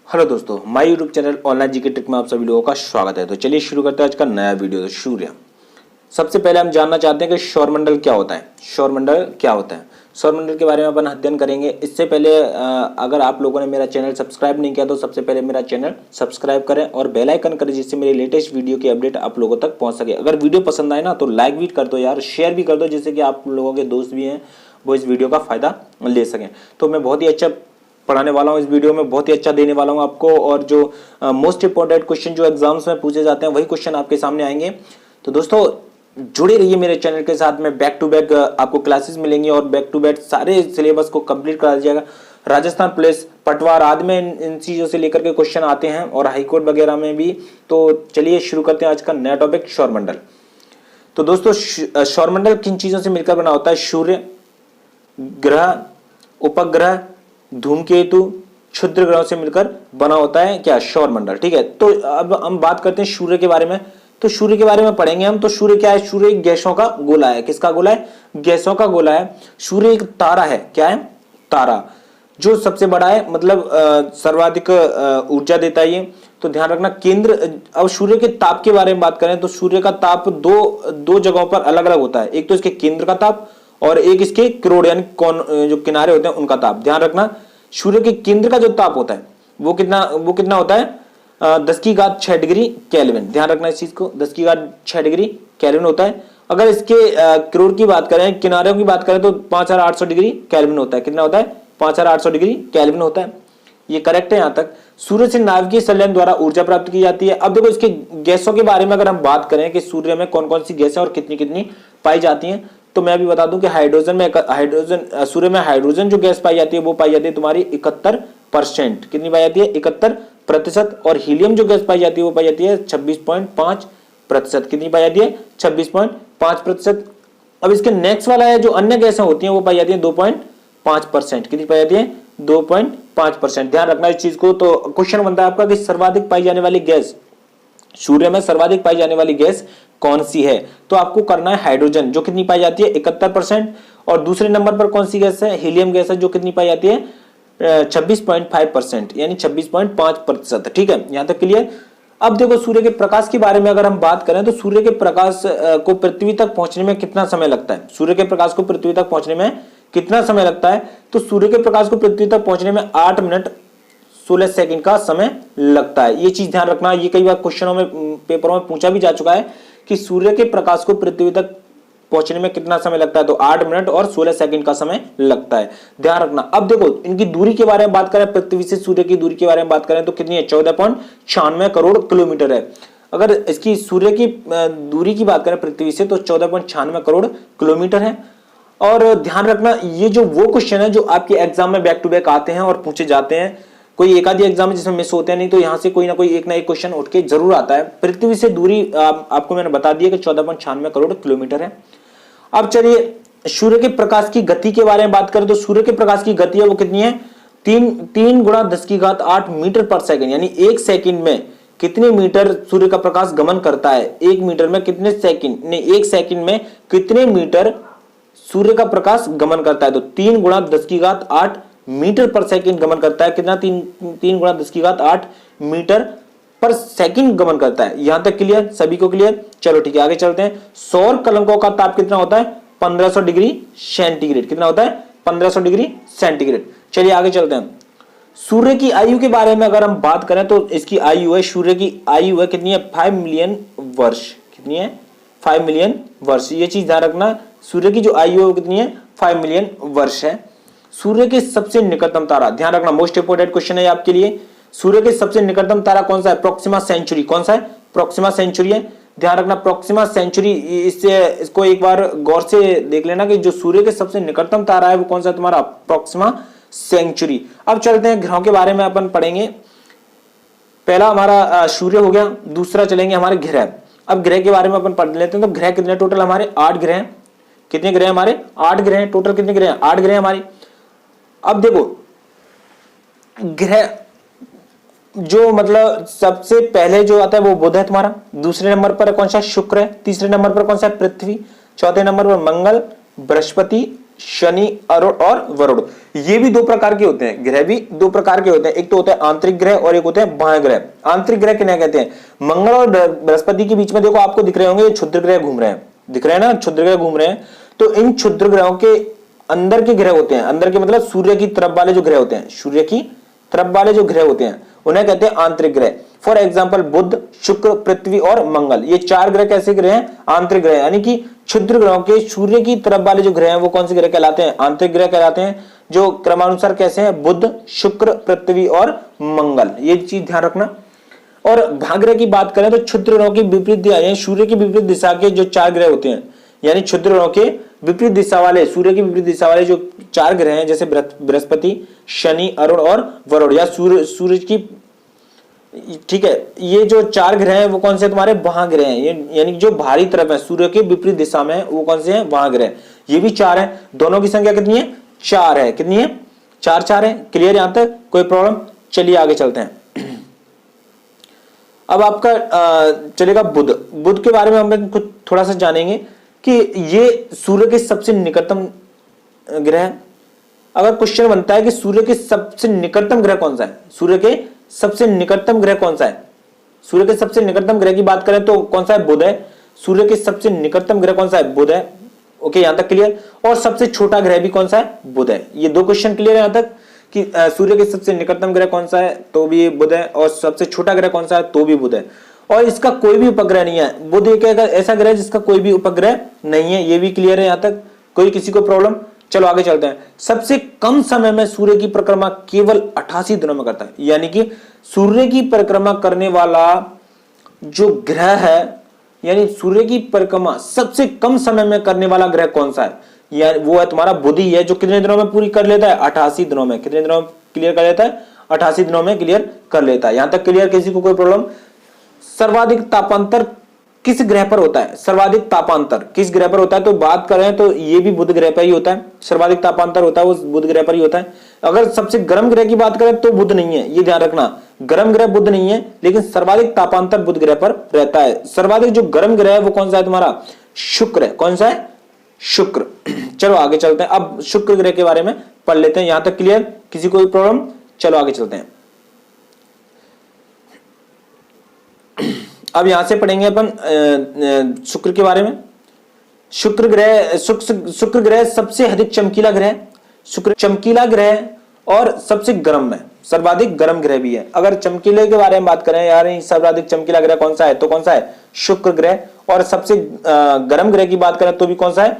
Hello दोस्तों, my YouTube channel online GK trick में आप सभी लोगों का स्वागत है। तो चलिए शुरू करते हैं आज का नया वीडियो। तो सूर्य, सबसे पहले हम जानना चाहते हैं कि सौरमंडल क्या होता है। सौरमंडल क्या होता है, सौरमंडल के बारे में अपन अध्ययन करेंगे। इससे पहले अगर आप लोगों ने मेरा चैनल सब्सक्राइब नहीं किया तो सबसे पहले मेरा चैनल सब्सक्राइब करें और बेल आइकन करें, जिससे मेरी लेटेस्ट वीडियो की अपडेट आप लोगों तक पहुंच सके। अगर वीडियो पसंद आए ना तो लाइक भी कर दो यार, शेयर भी कर दो, जिससे कि आप लोगों के दोस्त भी हैं वो इस वीडियो का फायदा ले सकें। तो मैं बहुत ही अच्छा पढ़ाने वाला हूँ इस वीडियो में, बहुत ही अच्छा देने वाला हूँ आपको। और जो मोस्ट इंपॉर्टेंट क्वेश्चन जो एग्जाम्स में पूछे जाते हैं वही क्वेश्चन आपके सामने आएंगे। तो दोस्तों जुड़े रहिए मेरे चैनल के साथ में। बैक टू बैक आपको क्लासेस मिलेंगी और बैक टू बैक सारे सिलेबस को कंप्लीट करा दिया जाएगा। राजस्थान पुलिस, पटवार आदि में इन चीज़ों से लेकर के क्वेश्चन आते हैं और हाईकोर्ट वगैरह में भी। तो चलिए शुरू करते हैं आज का नया टॉपिक, सौरमंडल। तो दोस्तों सौरमंडल किन चीज़ों से मिलकर बना होता है? सूर्य, ग्रह, उपग्रह, धूमकेतु, क्षुद्र ग्रहों से मिलकर बना होता है क्या? सौरमंडल। ठीक है, तो अब हम बात करते हैं सूर्य के बारे में। तो सूर्य के बारे में पढ़ेंगे हम। तो सूर्य क्या है? सूर्य एक गैसों का गोला है। किसका गोला है? गैसों का गोला है। सूर्य एक तारा है। क्या है? तारा, जो सबसे बड़ा है, मतलब सर्वाधिक ऊर्जा देता है ये। तो ध्यान रखना केंद्र। अब सूर्य के ताप के बारे में बात करें तो सूर्य का ताप दो जगहों पर अलग अलग होता है। एक तो इसके केंद्र का ताप और एक इसके क्रोड यानी जो किनारे होते हैं उनका ताप। ध्यान रखना सूर्य के केंद्र का जो ताप होता है वो कितना होता है? 10⁻6 डिग्री केल्विन। ध्यान रखना इस चीज को, 10⁻6 डिग्री केल्विन होता है। अगर इसके क्रोड की बात करें, किनारों की बात करें तो 5800 डिग्री केल्विन होता है। कितना होता है? 5800 डिग्री केल्विन होता है। ये करेक्ट है। यहां तक सूर्य से नाभिकीय संलयन द्वारा ऊर्जा प्राप्त की जाती है। अब देखो इसके गैसों के बारे में अगर हम बात करें कि सूर्य में कौन कौन सी गैसें और कितनी कितनी पाई जाती हैं, तो मैं अभी बता दूं कि सूर्य में हाइड्रोजन जो गैस पाई जाती है वो पाई जाती है तुम्हारी 71%। कितनी पाई जाती है? 71%। और हीलियम जो गैस पाई जाती है वो पाई जाती है 26.5%। कितनी पाई जाती है? 26.5%। अब इसके नेक्स्ट वाला है जो अन्य गैसें होती हैं वो पाई जाती है 2.5%। कितनी पाई जाती है? 2.5%। ध्यान रखना इस चीज को। तो क्वेश्चन बनता है आपका कि सर्वाधिक पाई जाने वाली गैस, सूर्य में सर्वाधिक पाई जाने वाली गैस कौन सी है? तो आपको करना है हाइड्रोजन, जो कितनी पाई जाती है? 71%। और दूसरे नंबर पर कौन सी गैस है? हीलियम गैस है, जो कितनी पाई जाती है? 26.5%, यानी 26.5%। ठीक है, यहां तक क्लियर। अब देखो सूर्य के प्रकाश के बारे में अगर हम बात करें तो सूर्य के प्रकाश को पृथ्वी तक पहुंचने में कितना समय लगता है? सूर्य के प्रकाश को पृथ्वी तक पहुंचने में कितना समय लगता है? तो सूर्य के प्रकाश को पृथ्वी तक पहुंचने में 8 मिनट 16 सेकंड का समय लगता है। ये चीज ध्यान रखना। ये कई बार क्वेश्चनों में, पेपरों में पूछा भी जा चुका है कि सूर्य के प्रकाश को पृथ्वी तक पहुंचने में कितना समय लगता है? तो 8 मिनट और 16 सेकंड का समय लगता है। ध्यान रखना। अब देखो इनकी दूरी के बारे में बात करें, पृथ्वी से सूर्य की दूरी के बारे में बात करें तो कितनी है? 14.96 करोड़ किलोमीटर है। अगर इसकी सूर्य की दूरी की बात करें पृथ्वी से तो 14.96 करोड़ किलोमीटर है। और ध्यान रखना ये जो वो क्वेश्चन है जो आपके एग्जाम में बैक टू बैक आते हैं और पूछे जाते हैं। कोई एक आधी एग्जाम है जिसमें मिस होते हैं, नहीं तो यहां से कोई ना एक क्वेश्चन उठ के जरूर आता है। पृथ्वी से दूरी आपको मैंने बता दिया कि 14.96 करोड़ किलोमीटर है। अब चलिए सूर्य के प्रकाश की गति के बारे में बात करें तो सूर्य के प्रकाश की गति है वो कितनी है? 3 × 10⁻8 मीटर पर सेकंड, यानी एक सेकंड में कितने मीटर सूर्य का प्रकाश गमन करता है? एक मीटर में कितने सेकंड, नहीं एक सेकंड में कितने मीटर सूर्य का प्रकाश गमन करता है? तो 3 × 10⁸ मीटर पर सेकंड गमन करता है। कितना? 3 × 10⁸ मीटर पर सेकंड गमन करता है। यहां तक क्लियर? सभी को क्लियर? चलो ठीक है, आगे चलते हैं। सौर कलंकों का ताप कितना होता है? 1500 डिग्री सेंटीग्रेड। कितना होता है? 1500 डिग्री सेंटीग्रेड। चलिए आगे चलते हैं। सूर्य की आयु के बारे में अगर हम बात करें तो इसकी आयु है, सूर्य की आयु है कितनी है? 5 मिलियन वर्ष। कितनी है? 5 मिलियन वर्ष। ये चीज ध्यान रखना, सूर्य की जो आयु है वो कितनी है? 5 मिलियन वर्ष है। सूर्य के सबसे निकटतम तारा, ध्यान रखना मोस्ट इंपोर्टेंट क्वेश्चन है आपके लिए। सूर्य के सबसे निकटतम तारा कौन सा है? Proxima Centauri. कौन सा है? प्रोक्सिमा सेंचुरी है। ध्यान रखना प्रोक्सिमा सेंचुरी। इसको एक बार गौर से देख लेना कि जो सूर्य के सबसे निकटतम तारा है वो कौन सा है? तुम्हारा प्रोक्सिमा सेंचुरी। अब चलते हैं ग्रहों के बारे में अपन पढ़ेंगे। पहला हमारा सूर्य हो गया, दूसरा चलेंगे हमारे ग्रह। अब ग्रह के बारे में अपन पढ़ लेते हैं। तो ग्रह कितने? टोटल हमारे 8 ग्रह हैं। कितने ग्रह हमारे? 8 ग्रह हैं। टोटल कितने ग्रह हैं? 8 ग्रह हमारे। अब देखो ग्रह जो मतलब सबसे पहले जो आता है वो बुध है तुम्हारा, दूसरे नंबर पर कौन सा? शुक्र है, तीसरे नंबर पर कौन सा है? पृथ्वी, चौथे नंबर पर मंगल, बृहस्पति शनि, अरुण और वरुण, ये भी दो प्रकार के होते हैं। ग्रह भी दो प्रकार के होते हैं, एक तो होता है आंतरिक ग्रह और एक होते हैं बाह्य ग्रह। आंतरिक ग्रह किन्हें कहते हैं? मंगल और बृहस्पति के बीच में देखो आपको दिख रहे होंगे, ये क्षुद्र ग्रह घूम रहे हैं, दिख रहे हैं ना, क्षुद्र ग्रह घूम रहे हैं। तो इन क्षुद्र ग्रहों के अंदर के ग्रह होते हैं, अंदर के मतलब सूर्य की तरफ वाले जो ग्रह होते हैं, सूर्य की तरफ वाले जो ग्रह होते हैं उन्हें कहते हैं आंतरिक ग्रह। फॉर एग्जाम्पल बुध, शुक्र, पृथ्वी और मंगल, ये चार ग्रह कैसे ग्रह हैं? आंतरिक ग्रह, यानी कि क्षुद्र ग्रहों के सूर्य की तरफ वाले जो ग्रह हैं वो कौन से ग्रह कहलाते हैं? आंतरिक ग्रह कहलाते हैं, जो क्रमानुसार कैसे हैं? बुध, शुक्र, पृथ्वी और मंगल, ये चीज ध्यान रखना। और भाग ग्रह की बात करें तो क्षुद्र ग्रहों की विपरीत दिशा, सूर्य की विपरीत दिशा के जो चार ग्रह होते हैं, यानी क्षुद्र ग्रहों के विपरीत दिशा वाले, सूर्य की विपरीत दिशा वाले जो चार ग्रह हैं, जैसे बृहस्पति, शनि, अरुण और वरुण, या सूर्य की, ठीक है, ये जो चार ग्रह हैं वो कौन से तुम्हारे? बाह्य ग्रह हैं, यानी जो बाहरी तरफ है, सूर्य के विपरीत दिशा में, वो कौन से हैं? बाह्य ग्रह। ये भी चार है, दोनों की संख्या कितनी है? चार है। कितनी है? चार चार है। क्लियर यहां तक? कोई प्रॉब्लम? चलिए आगे चलते हैं। अब आपका चलेगा बुध। बुध के बारे में हम कुछ थोड़ा सा जानेंगे कि ये सूर्य के सबसे निकटतम ग्रह है। अगर क्वेश्चन बनता है कि सूर्य के सबसे निकटतम ग्रह कौन सा है, सूर्य के सबसे निकटतम ग्रह कौन सा है, सूर्य के सबसे निकटतम ग्रह की बात करें तो कौन सा है? बुध है। सूर्य के सबसे निकटतम ग्रह कौन सा है? बुध है। ओके, यहां तक क्लियर। और सबसे छोटा ग्रह भी कौन सा है? बुध है। ये दो क्वेश्चन क्लियर है यहां तक कि सूर्य के सबसे निकटतम ग्रह कौन सा है? तो भी बुध है। और सबसे छोटा ग्रह कौन सा है? तो भी बुध है। और इसका कोई भी उपग्रह नहीं है। बुध एक ऐसा ग्रह जिसका कोई भी उपग्रह नहीं है, ये भी क्लियर है यहां तक? कोई किसी को प्रॉब्लम? चलो आगे चलते हैं। सबसे कम समय में सूर्य की परिक्रमा केवल 88 दिनों में करता है, यानी कि सूर्य की परिक्रमा करने वाला जो ग्रह है, यानी सूर्य की परिक्रमा सबसे कम समय में करने वाला ग्रह कौन सा है? यार वो है तुम्हारा बुध ही है, जो कितने दिनों में पूरी कर लेता है? 88 दिनों में। कितने दिनों में क्लियर कर लेता है? 88 दिनों में क्लियर कर लेता है। यहां तक क्लियर? किसी को कोई प्रॉब्लम? सर्वाधिक तापांतर किस ग्रह पर होता है? सर्वाधिक तापांतर किस ग्रह पर होता है? तो बात करें तो ये भी बुध ग्रह पर ही होता है। सर्वाधिक तापांतर होता है वो बुध ग्रह पर ही होता है। अगर सबसे गर्म ग्रह की बात करें तो बुध नहीं है, ये ध्यान रखना। गर्म ग्रह बुध नहीं है, लेकिन सर्वाधिक तापांतर बुध ग्रह पर रहता है। सर्वाधिक जो गर्म ग्रह है वो कौन सा है तुम्हारा? शुक्र है। कौन सा है? शुक्र। चलो आगे चलते हैं। अब शुक्र ग्रह के बारे में पढ़ लेते हैं। यहां तक क्लियर? किसी कोई प्रॉब्लम? चलो आगे चलते हैं। अब यहां से पढ़ेंगे अपन शुक्र के बारे में। शुक्र ग्रह सबसे अधिक चमकीला ग्रह, शुक्र चमकीला ग्रह और सबसे गर्म है, सर्वाधिक गर्म ग्रह भी है। अगर चमकीले के बारे में बात करें यार, सर्वाधिक चमकीला ग्रह कौन सा है? तो कौन सा है? शुक्र ग्रह। और सबसे गर्म ग्रह की बात करें तो भी कौन सा है?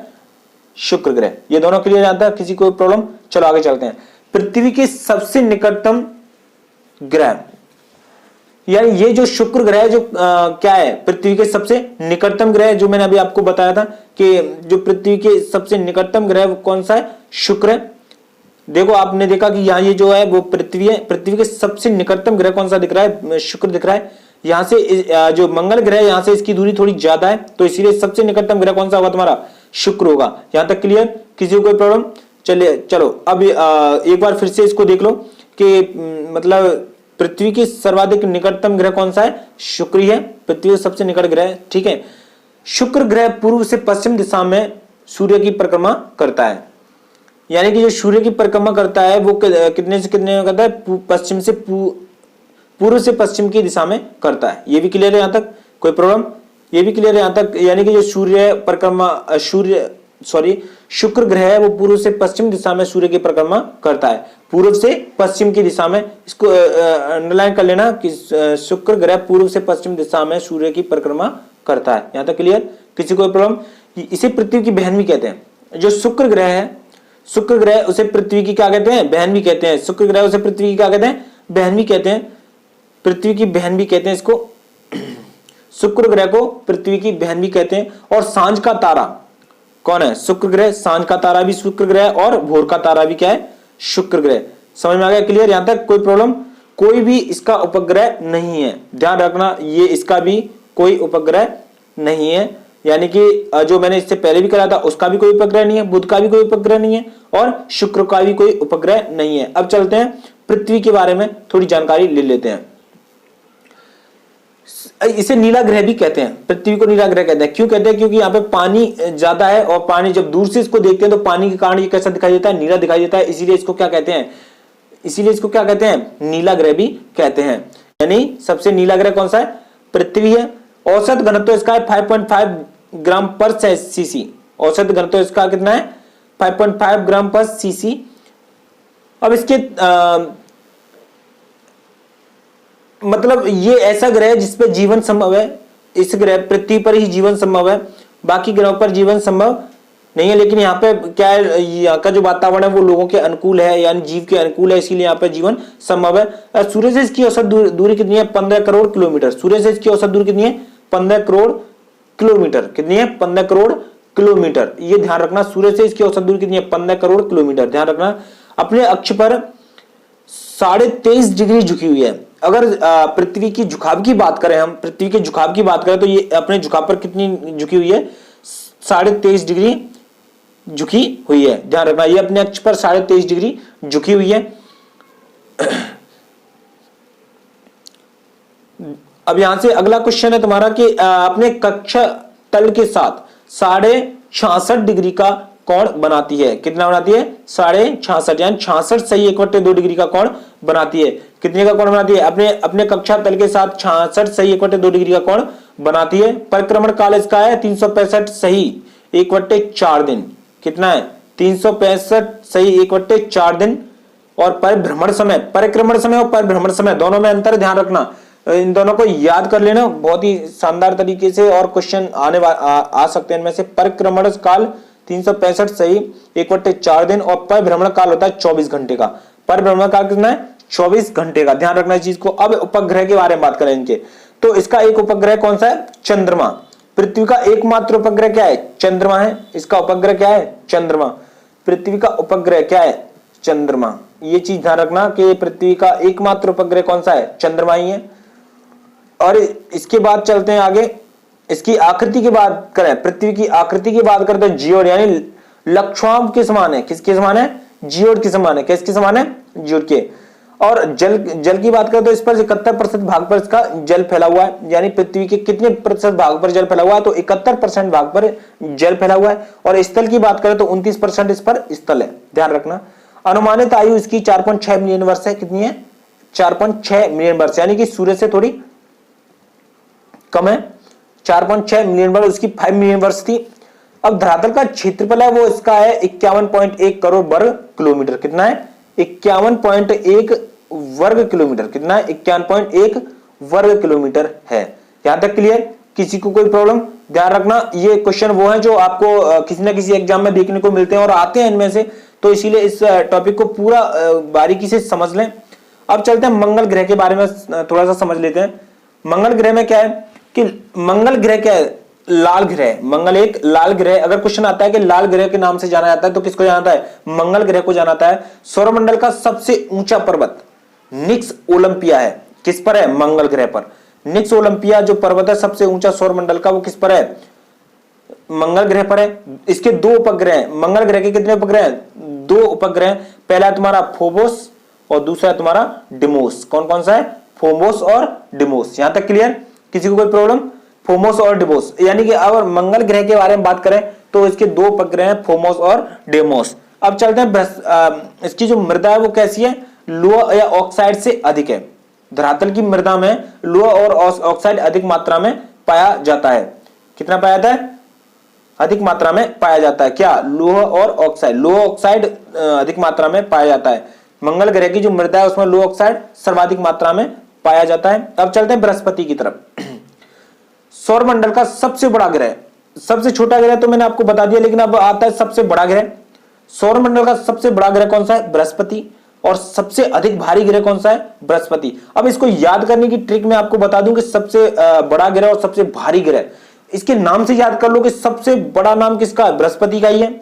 शुक्र ग्रह। ये दोनों क्लियर आता है? किसी को प्रॉब्लम? चलो आगे चलते हैं। पृथ्वी के सबसे निकटतम ग्रह, यानी ये जो शुक्र ग्रह जो क्या है? पृथ्वी के सबसे निकटतम ग्रह, जो मैंने अभी आपको बताया था कि जो पृथ्वी के सबसे निकटतम ग्रह वो कौन सा है? शुक्र है। देखो आपने देखा कि यहाँ ये जो है वो पृथ्वी है। पृथ्वी के सबसे निकटतम ग्रह कौन सा दिख रहा है? शुक्र दिख रहा है। यहाँ से जो मंगल ग्रह है, यहाँ से इसकी दूरी थोड़ी ज्यादा है, तो इसीलिए सबसे निकटतम ग्रह कौन सा होगा तुम्हारा? शुक्र होगा। यहां तक क्लियर? किसी को कोई प्रॉब्लम? चलिए चलो अब एक बार फिर से इसको देख लो कि मतलब पृथ्वी के सर्वाधिक निकटतम ग्रह कौन सा है? शुक्र है, पृथ्वी के सबसे निकट ग्रह। ठीक है, शुक्र ग्रह पूर्व से पश्चिम दिशा में सूर्य की परिक्रमा करता है, यानी कि जो सूर्य की परिक्रमा करता है वो कितने से कितने करता है? पश्चिम से पूर्व से पश्चिम की दिशा में करता है। ये भी क्लियर है यहां तक? कोई प्रॉब्लम? ये भी क्लियर है यहां तक? यानी कि जो शुक्र ग्रह है वो पूर्व से पश्चिम दिशा में सूर्य की परिक्रमा करता है, पूर्व से पश्चिम की दिशा में। इसको अंडरलाइन कर लेना कि शुक्र ग्रह पूर्व से पश्चिम दिशा में सूर्य की परिक्रमा करता है। यहां तक क्लियर? किसी को प्रॉब्लम? इसे पृथ्वी की बहन भी कहते हैं। जो शुक्र ग्रह है, शुक्र ग्रह उसे पृथ्वी की क्या कहते हैं? बहन भी कहते हैं। शुक्र ग्रह उसे पृथ्वी की क्या कहते हैं? बहन भी कहते हैं। पृथ्वी की बहन भी कहते हैं इसको। शुक्र ग्रह को पृथ्वी की बहन भी कहते हैं। और सांझ का तारा कौन है? शुक्र ग्रह। सांझ का तारा भी शुक्र ग्रह और भोर का तारा भी क्या है? शुक्र ग्रह। समझ में आ गया? क्लियर यहां तक? कोई प्रॉब्लम? कोई भी इसका उपग्रह नहीं है, ध्यान रखना, ये इसका भी कोई उपग्रह नहीं है। यानी कि जो मैंने इससे पहले भी करा था उसका भी कोई उपग्रह नहीं है, बुध का भी कोई उपग्रह नहीं है और शुक्र का भी कोई उपग्रह नहीं है। अब चलते हैं पृथ्वी के बारे में थोड़ी जानकारी ले लेते हैं। इसे नीला ग्रह भी कहते हैं, पृथ्वी को नीला ग्रह कहते हैं। क्यों कहते हैं? क्योंकि यहाँ पे पानी ज्यादा है और पानी जब दूर से इसको देखते हैं तो पानी के कारण ये कैसा दिखाई देता है? नीला दिखाई देता है। इसीलिए इसको क्या कहते हैं? इसीलिए इसको क्या कहते हैं? नीला ग्रह भी कहते हैं। यानी सबसे नीला ग्रह कौन सा है? पृथ्वी है। औसत घनत्व इसका है 5.5 ग्राम पर सीसी। औसत घनत्व इसका कितना है? 5.5 ग्राम पर सीसी। अब इसके मतलब ये ऐसा ग्रह है जिसपे जीवन संभव है। इस ग्रह पृथ्वी पर ही जीवन संभव है, बाकी ग्रहों पर जीवन संभव नहीं है। लेकिन यहाँ पे क्या है, यहाँ का जो वातावरण है वो लोगों के अनुकूल है, यानी जीव के अनुकूल है, इसीलिए यहाँ पे जीवन संभव है। सूर्य से इसकी औसत दूरी कितनी है? 15 करोड़ किलोमीटर। सूर्य से इसकी औसत दूरी कितनी है? 15 करोड़ किलोमीटर। कितनी है? 15 करोड़ किलोमीटर। ये ध्यान रखना, सूर्य से इसकी औसत दूरी कितनी है? 15 करोड़ किलोमीटर। ध्यान रखना। अपने अक्ष पर 23.5 डिग्री झुकी हुई है। अगर पृथ्वी की झुकाव की बात करें, हम पृथ्वी के झुकाव की बात करें तो ये अपने झुकाव पर कितनी झुकी हुई है? 23.5 डिग्री झुकी हुई है। ध्यान रखना, ये अपने अक्ष पर 23.5 डिग्री झुकी हुई है। अब यहां से अगला क्वेश्चन है तुम्हारा कि अपने कक्षा तल के साथ 66.5 डिग्री का कोण बनाती है। कितना बनाती है? 66.5 यानी 66 सही 1/2 डिग्री का कोण बनाती है। कितने का कोण बनाती है? अपने कक्षा तल के साथ 66 सही 1/2 डिग्री का कोण बनाती है। परिक्रमण काल इसका है 365 सही 1/4 दिन। कितना है? 365 सही 1/4 दिन। और परिभ्रमण समय, परिक्रमण समय और परिभ्रमण समय दोनों में अंतर ध्यान रखना। इन दोनों को याद कर लेना बहुत ही शानदार तरीके से, और क्वेश्चन आ सकते हैं इनमें से। परिक्रमण काल 365 सही 1/4 दिन और परिभ्रमण काल होता है 24 घंटे का। परिभ्रमण काल कितना है? 24 घंटे का। ध्यान रखना इस चीज को। अब उपग्रह के बारे में बात करें इनके, तो इसका एक उपग्रह कौन सा है? चंद्रमा। पृथ्वी का एकमात्र उपग्रह क्या है? चंद्रमा है। इसका उपग्रह क्या है? चंद्रमा। पृथ्वी का उपग्रह क्या है? चंद्रमा। ये चीज ध्यान रखना कि पृथ्वी का एकमात्र उपग्रह कौन सा है? चंद्रमा ही है। और इसके बाद चलते हैं आगे, इसकी आकृति की बात करें, पृथ्वी की आकृति की बात करें तो जियोड यानी लक्षांक के समान है। किसके समान है? जियोड के समान है। किसके समान है? जियोड के। और जल की बात करें तो इस पर 71% भाग पर इसका जल फैला हुआ है। यानी पृथ्वी के कितने प्रतिशत भाग पर जल फैला हुआ है? तो 71% भाग पर जल फैला हुआ है। और स्थल की बात करें तो 29% इस पर स्थल है। ध्यान रखना। अनुमानित आयु इसकी 4.6 मिलियन वर्ष है। कितनी है? 4.6 मिलियन वर्ष, यानी कि सूर्य से थोड़ी कम है। 4.6 मिलियन वर्ष, उसकी 5 मिलियन वर्ष थी। अब धरातल का क्षेत्रफल है वो इसका है 51.1 करोड़ वर्ग किलोमीटर। कितना है? 51.1 वर्ग किलोमीटर। कितना है? 51.1 वर्ग किलोमीटर है। यहां तक क्लियर? किसी को कोई प्रॉब्लम? ध्यान रखना, ये क्वेश्चन वो है जो आपको किसी ना किसी एग्जाम में देखने को मिलते हैं और आते हैं इनमें से, तो इसीलिए इस टॉपिक को पूरा बारीकी से समझ लें। अब चलते हैं मंगल ग्रह के बारे में थोड़ा सा समझ लेते हैं। मंगल ग्रह में क्या है कि मंगल ग्रह क्या है? लाल ग्रह। मंगल एक लाल ग्रह। अगर क्वेश्चन आता है कि लाल ग्रह के नाम से जाना जाता है तो किसको जाना जाता है? मंगल ग्रह को जाना जाता है। सौरमंडल का सबसे ऊंचा पर्वत निक्स ओलंपिया है। किस पर है? मंगल ग्रह पर। निक्स ओलंपिया जो पर्वत है सबसे ऊंचा सौरमंडल का, वो किस पर है? मंगल ग्रह पर है। इसके 2 उपग्रह हैं। मंगल ग्रह के कितने उपग्रह हैं? 2 उपग्रह। पहला है तुम्हारा फोबोस और दूसरा है तुम्हारा डिमोस। कौन कौन सा है? फोबोस और डिमोस। यहां तक क्लियर? किसी को कोई प्रॉब्लम? फोमोस और डिमोस, यानी कि अगर मंगल ग्रह के बारे में बात करें तो इसके 2 उपग्रह हैं, फोमोस और डेमोस। अब चलते हैं इसकी जो मृदा है वो कैसी है? लोहा या ऑक्साइड से अधिक है। धरातल की मृदा में लोहा और ऑक्साइड अधिक मात्रा में पाया जाता है। कितना पाया जाता है? अधिक मात्रा में पाया जाता है। क्या? लोहा और ऑक्साइड। लोहा ऑक्साइड अधिक मात्रा में पाया जाता है। मंगल ग्रह की जो मृदा है उसमें लोहा ऑक्साइड सर्वाधिक मात्रा में पाया जाता है। अब चलते हैं बृहस्पति की तरफ। सौरमंडल का सबसे बड़ा ग्रह, सबसे छोटा ग्रह तो मैंने आपको बता दिया, लेकिन अब आता है सबसे बड़ा ग्रह। सौरमंडल का सबसे बड़ा ग्रह कौन सा है? बृहस्पति। और सबसे अधिक भारी ग्रह कौन सा है? बृहस्पति। अब इसको याद करने की ट्रिक मैं आपको बता दूं कि सबसे बड़ा ग्रह और सबसे भारी ग्रह, इसके नाम से याद कर लो कि सबसे बड़ा नाम किसका है? बृहस्पति का ही है।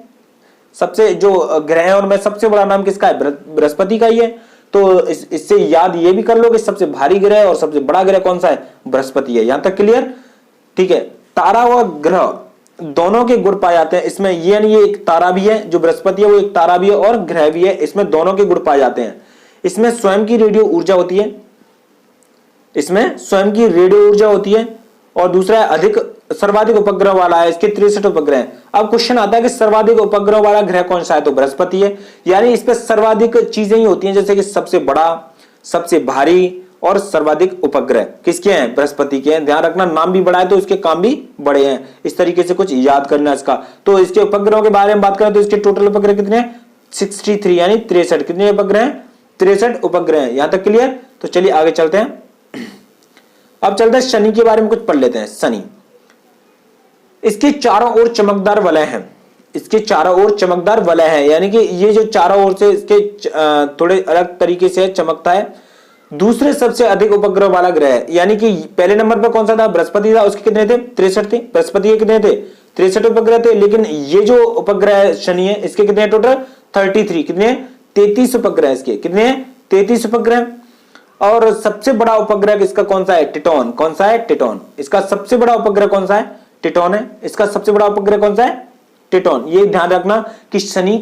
सबसे जो ग्रह है उनमें सबसे बड़ा नाम किसका है? बृहस्पति का ही है। तो इससे याद ये भी कर लो कि सबसे भारी ग्रह और सबसे बड़ा ग्रह कौन सा है? बृहस्पति है। यहां तक क्लियर? ठीक है। तारा व ग्रह दोनों के गुण पाए जाते हैं इसमें। ये एक तारा भी है, जो बृहस्पति है वो एक तारा भी है और ग्रह भी है। इसमें दोनों के गुण पाए जाते हैं। इसमें स्वयं की रेडियो ऊर्जा होती है। इसमें स्वयं की रेडियो ऊर्जा होती है। और दूसरा है अधिक सर्वाधिक उपग्रह वाला है, इसके 63 उपग्रह हैं। अब क्वेश्चन आता है कि सर्वाधिक उपग्रह वाला ग्रह कौन सा है, तो बृहस्पति है। यानी इस पे सर्वाधिक चीजें ही होती हैं, जैसे कि सबसे बड़ा, सबसे भारी और सर्वाधिक उपग्रह किसके हैं, बृहस्पति के हैं। ध्यान रखना, नाम भी बड़ा है तो इसके काम भी बड़े हैं, इस तरीके से कुछ याद करना इसका। तो इसके उपग्रहों के बारे में बात करें तो इसके टोटल उपग्रह कितने हैं, 63 यानी 63। कितने उपग्रह हैं, 63 उपग्रह हैं। यहां तक क्लियर। तो चलिए आगे चलते हैं। अब चलते हैं शनि के बारे में कुछ पढ़ लेते हैं। शनि, इसके चारों ओर चमकदार वलय हैं, इसके चारों ओर चमकदार वलय है, यानी कि ये जो चारों ओर से इसके थोड़े अलग तरीके से चमकता है। दूसरे सबसे अधिक उपग्रह वाला ग्रह है, यानी कि पहले नंबर पर कौन सा था, बृहस्पति था, उसके कितने थे, 63 थे। बृहस्पति के कितने थे, 63 उपग्रह थे। लेकिन ये जो उपग्रह शनि है, इसके कितने टोटल, 33। कितने, 33 उपग्रह इसके, कितने हैं, 33 उपग्रह। और सबसे बड़ा उपग्रह इसका कौन सा है, टिटोन। कौन सा है, टिटोन। इसका सबसे बड़ा उपग्रह कौन सा है, टिटोन है। इसका सबसे बड़ा उपग्रह कौन सा है, टिटोन। ये ध्यान रखना कि शनि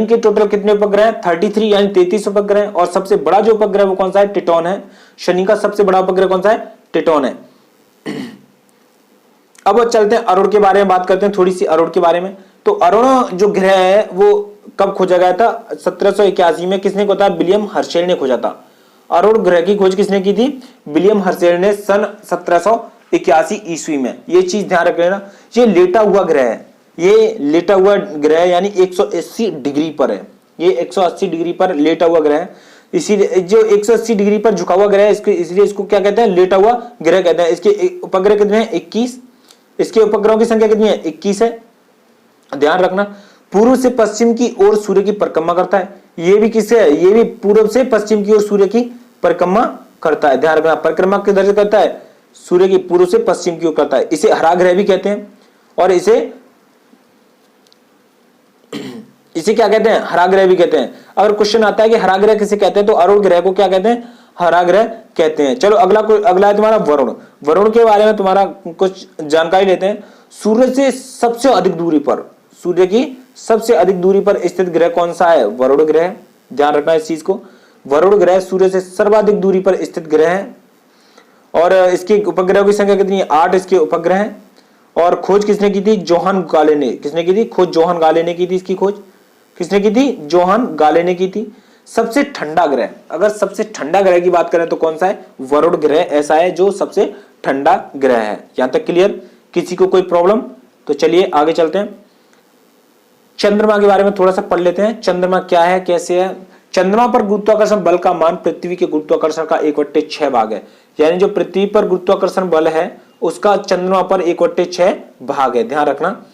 के टोटल कितने उपग्रह हैं, 33 यानी 33 उपग्रह। और सबसे बड़ा जो उपग्रह वो कौन सा है, टिटोन है। शनि का सबसे बड़ा उपग्रह कौन सा है, टिटोन है। अब चलते हैं अरुण के बारे में बात करते हैं, थोड़ी सी अरुण के बारे में। तो अरुण जो ग्रह है वो कब खोजा गया था, 1781 में। किसने खोजा, विलियम हर्शेल ने खोजा था। अरुण ग्रह की खोज किसने की थी, विलियम हर्शेल ने सन 1781 ईस्वी में। ये चीज ध्यान रख लेना, ये लेटा हुआ ग्रह है, ये लेटा हुआ ग्रह है, यानी 180 डिग्री पर है। ये 180 डिग्री पर लेटा हुआ ग्रह है। इसीलिए जो 180 डिग्री पर झुका हुआ ग्रह है, इसलिए इसको क्या कहते हैं, लेटा हुआ ग्रह कहते हैं। इसके उपग्रह कितने हैं, 21। इसके उपग्रहों की संख्या कितनी है, 21 है। ध्यान रखना, पूर्व से पश्चिम की ओर सूर्य की परिक्रमा करता है। ये भी किससे है, ये भी पूर्व से पश्चिम की ओर सूर्य की परिक्रमा करता है। ध्यान रखना, परिक्रमा किधर से करता है, सूर्य की पूर्व से पश्चिम की ओर करता है। इसे हरा ग्रह भी कहते हैं। और इसे क्या कहते हैं, हरा ग्रह भी कहते हैं। अगर क्वेश्चन आता है कि हरा ग्रह किसे कहते हैं, तो अरुण ग्रह को क्या कहते हैं, हरा ग्रह कहते हैं। चलो अगला है तुम्हारा वरुण। वरुण के बारे में तुम्हारा कुछ जानकारी लेते हैं। सूर्य से सबसे अधिक दूरी पर, सूर्य की सबसे अधिक दूरी पर स्थित ग्रह कौन सा है, वरुण ग्रह। ध्यान रखना इस चीज को, वरुण ग्रह सूर्य से सर्वाधिक दूरी पर स्थित ग्रह है। और इसके उपग्रहों की संख्या कितनी है, 8 इसके उपग्रह हैं। और खोज किसने की थी, जोहान गाले ने। किसने की थी, खोज जोहान गाले ने की थी। इसकी खोज किसने की थी, जोहान गाले ने की थी। सबसे ठंडा ग्रह, अगर सबसे ठंडा ग्रह की बात करें तो कौन सा है, वरुण ग्रह ऐसा है जो सबसे ठंडा ग्रह है। यहां तक क्लियर, किसी को कोई प्रॉब्लम। तो चलिए आगे चलते हैं, चंद्रमा के बारे में थोड़ा सा पढ़ लेते हैं। चंद्रमा क्या है, कैसे है। चंद्रमा पर गुरुत्वाकर्षण बल का मान पृथ्वी के गुरुत्वाकर्षण का 1/6 भाग है। यानी जो पृथ्वी पर गुरुत्वाकर्षण बल है उसका चंद्रमा पर 1/6 भाग है। ध्यान रखना,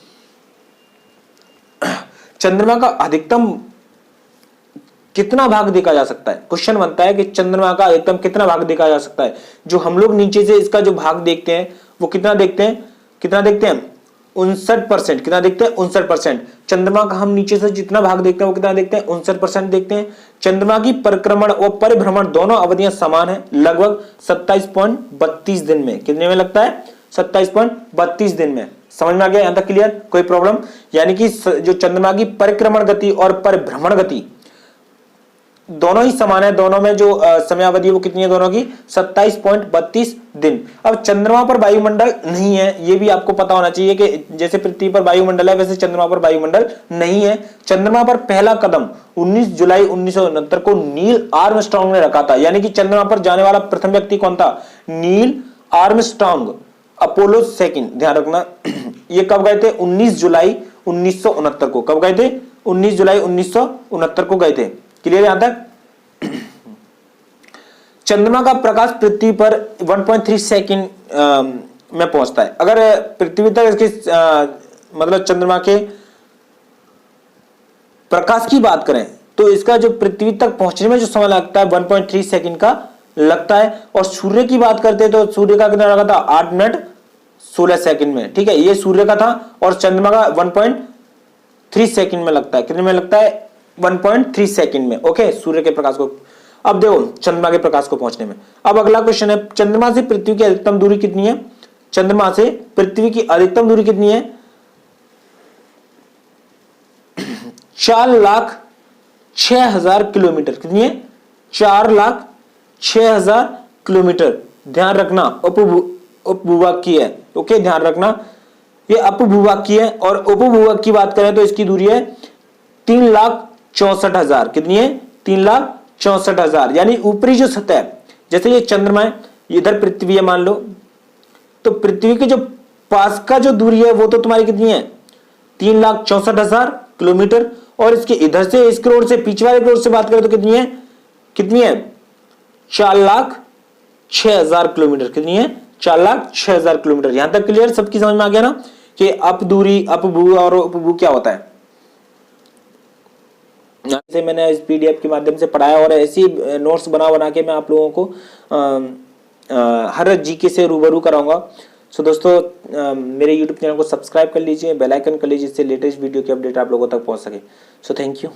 चंद्रमा का अधिकतम कितना भाग देखा जा सकता है, क्वेश्चन बनता है कि चंद्रमा का अधिकतम कितना भाग देखा जा सकता है। जो हम लोग नीचे से इसका जो भाग देखते हैं वो कितना देखते हैं, 59%। कितना देखते हैं, 59%। चंद्रमा का हम नीचे से जितना भाग देखते हैं वो कितना देखते हैं, 59% देखते हैं। चंद्रमा की परिक्रमण और परिभ्रमण दोनों अवधियां समान है, लगभग 27.32 दिन में। कितने में लगता है, 27.32 दिन में। समझ में आ गया, यहां तक क्लियर, कोई प्रॉब्लम। यानी कि जो चंद्रमा की परिक्रमण गति और परिभ्रमण गति दोनों ही समान है, दोनों में जो समयावधि वो कितनी है, दोनों की 27.32 दिन। अब चंद्रमा पर वायुमंडल नहीं है, ये भी आपको पता होना चाहिए कि जैसे पृथ्वी पर वायुमंडल है वैसे चंद्रमा पर वायुमंडल नहीं है। चंद्रमा पर पहला कदम 19 जुलाई 1969 को नील आर्मस्ट्रांग ने रखा था। यानी कि चंद्रमा पर जाने वाला प्रथम व्यक्ति कौन था, नील आर्मस्ट्रांग, अपोलो 2। ध्यान रखना, ये कब गए थे, 19 जुलाई 1969 को। कब गए थे, 19 जुलाई 1969 को गए थे। क्लियर यहां तक। चंद्रमा का प्रकाश पृथ्वी पर 1.3 सेकंड में पहुंचता है। अगर पृथ्वी तक इसके मतलब चंद्रमा के प्रकाश की बात करें तो इसका जो पृथ्वी तक पहुंचने में जो समय लगता है 1.3 सेकंड का लगता है। और सूर्य की बात करते हैं तो सूर्य का कितना लगा था, 8 मिनट 16 सेकंड में। ठीक है, ये सूर्य का था। और चंद्रमा का 1.3 सेकंड में लगता है। कितने में लगता है, 1.3 सेकंड में। ओके, सूर्य के प्रकाश को। अब देखो चंद्रमा के प्रकाश को पहुंचने में। अब अगला क्वेश्चन है, चंद्रमा से पृथ्वी की अधिकतम दूरी कितनी है, चंद्रमा से पृथ्वी की अधिकतम दूरी कितनी है, 4,06,000 किलोमीटर। कितनी है, 4,06,000 किलोमीटर। ध्यान रखना उपभूभाग है। ओके, ध्यान रखना ये अपभूभाग की है और उपभूभाग की बात करें तो इसकी दूरी है 3,64,000। कितनी है? 3,64,000। यानी ऊपरी जो सतह, जैसे ये चंद्रमा है, इधर पृथ्वी है मान लो, तो पृथ्वी के जो पास का जो दूरी है वो तो तुम्हारी कितनी है? 3,64,000 किलोमीटर। और इसके इधर से इस करोड़ से पीछे वाले करोड़ से बात करें तो कितनी है? कितनी है? 4,06,000 किलोमीटर। कितनी है? 4,06,000 किलोमीटर। यहां तक क्लियर? सबकी समझ में आ गया ना कि अप दूरी, अपभू और उपभू क्या होता है? से मैंने इस पीडीएफ के माध्यम से पढ़ाया और ऐसी नोट्स बना के मैं आप लोगों को हर जीके से रूबरू कराऊंगा। सो दोस्तों, मेरे यूट्यूब चैनल को सब्सक्राइब कर लीजिए, बेल आइकन कर लीजिए, इससे लेटेस्ट वीडियो की अपडेट आप लोगों तक पहुंच सके। So thank you.